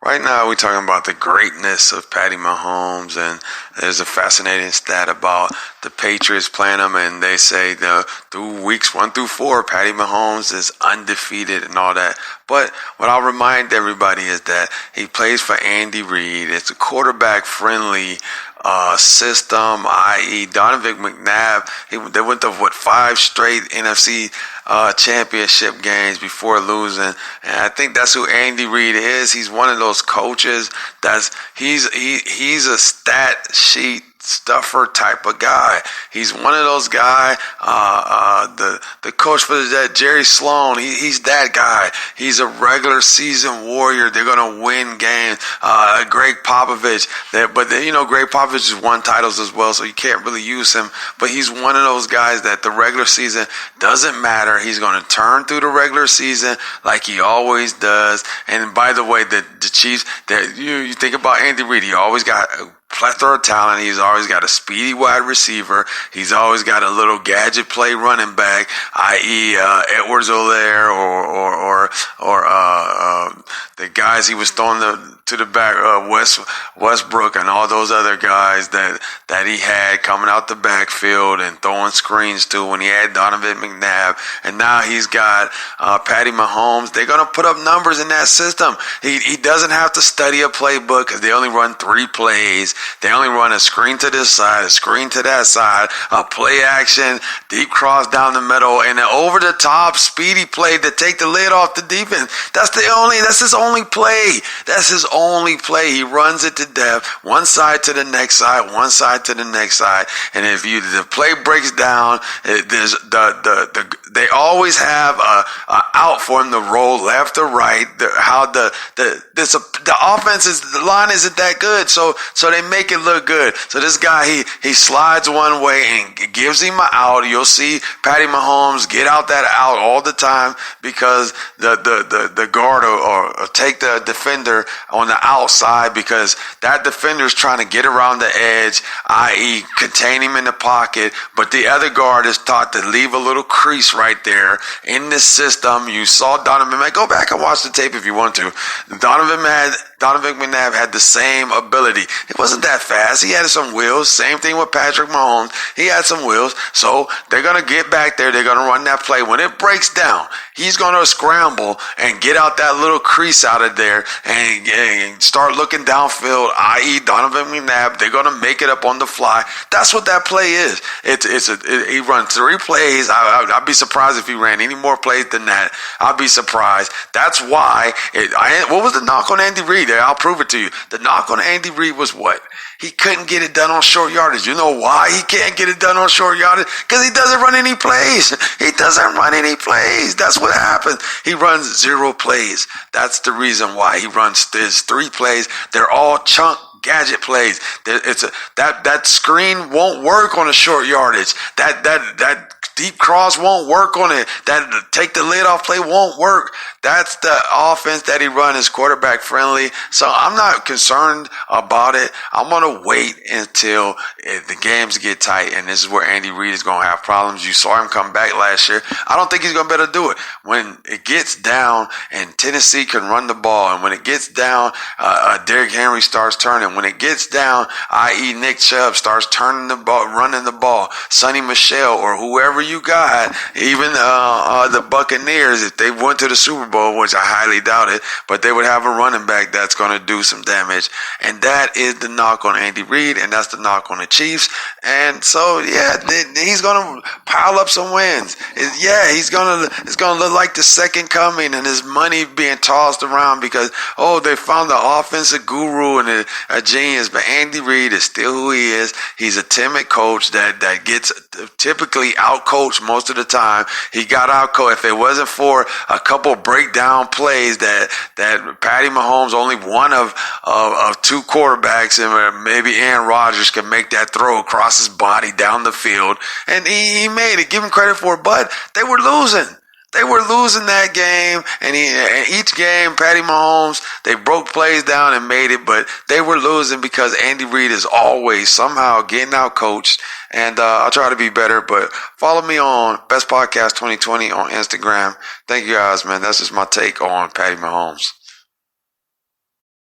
Right now, we're talking about the greatness of Patty Mahomes, and there's a fascinating stat about the Patriots playing them, and they say through weeks 1 through 4, Patty Mahomes is undefeated and all that. But what I'll remind everybody is that he plays for Andy Reid. It's a quarterback-friendly system, i.e. Donovan McNabb. They went to 5 straight NFC championship games before losing, and I think that's who Andy Reid is. He's one of those coaches he's a stat sheet stuffer type of guy. He's one of those guys. The coach for that, Jerry Sloan, he's that guy. He's a regular season warrior. They're gonna win games. Greg Popovich, Greg Popovich has won titles as well, so you can't really use him. But he's one of those guys that the regular season doesn't matter. He's gonna turn through the regular season like he always does. And by the way, the Chiefs, that you think about Andy Reid, he always got a plethora of talent. He's always got a speedy wide receiver. He's always got a little gadget play running back, i.e. Edwards-Helaire or the guys he was throwing to the back, Westbrook and all those other guys that he had coming out the backfield and throwing screens to when he had Donovan McNabb. And now he's got Patty Mahomes. They're going to put up numbers in that system. He doesn't have to study a playbook because they only run 3 plays. They only run a screen to this side, a screen to that side, a play action, deep cross down the middle, and an over-the-top speedy play to take the lid off the defense. That's his only play. That's his only play. He runs it to death, one side to the next side, one side to the next side. And if the play breaks down, there's they always have a out for him to roll left or right. The line isn't that good, so they make it look good. So this guy, he slides one way and gives him an out. You'll see Patty Mahomes get out that out all the time because the guard or take the defender on the outside because that defender is trying to get around the edge, i.e. contain him in the pocket, but the other guard is taught to leave a little crease right there in this system. You saw Donovan McNabb. Go back and watch the tape if you want to. Donovan McNabb had the same ability. It wasn't that fast. He had some wheels. Same thing with Patrick Mahomes. He had some wheels. So they're going to get back there. They're going to run that play. When it breaks down, he's going to scramble and get out that little crease out of there and start looking downfield, i.e. Donovan McNabb. They're going to make it up on the fly. That's what that play is. He runs 3 plays. I'd be surprised if he ran any more plays than that. I'd be surprised. That's why. What was the knock on Andy Reid? I'll prove it to you. The knock on Andy Reid was what? He couldn't get it done on short yardage. You know why he can't get it done on short yardage? Because he doesn't run any plays. He doesn't run any plays. That's what happens. He runs 0 plays. That's the reason why he runs his 3 plays. They're all chunk gadget plays. That screen won't work on a short yardage. That deep cross won't work on it. That take the lid off play won't work. That's the offense that he run is quarterback friendly. So I'm not concerned about it. I'm going to wait until the games get tight. And this is where Andy Reid is going to have problems. You saw him come back last year. I don't think he's going to be able to do it. When it gets down and Tennessee can run the ball, and when it gets down, Derrick Henry starts turning. When it gets down, i.e. Nick Chubb starts turning the ball, running the ball, Sonny Michel or whoever you got, even the Buccaneers, if they went to the Super Bowl, which I highly doubt it, but they would have a running back that's going to do some damage. And that is the knock on Andy Reid, and that's the knock on the Chiefs. And so, yeah, he's going to pile up some wins. It's going to look like the second coming, and his money being tossed around because, they found the offensive guru and a genius. But Andy Reid is still who he is. He's a timid coach that gets typically outcoached most of the time. He got outcoached. If it wasn't for a couple breakdown plays that Patty Mahomes, only one of 2 quarterbacks, and maybe Aaron Rodgers can make that throw across his body down the field, and he made it. Give him credit for it, but they were losing. They were losing that game, and each game, Patty Mahomes, they broke plays down and made it, but they were losing because Andy Reid is always somehow getting out coached, and I'll try to be better, but follow me on Best Podcast 2020 on Instagram. Thank you guys, man. That's just my take on Patty Mahomes.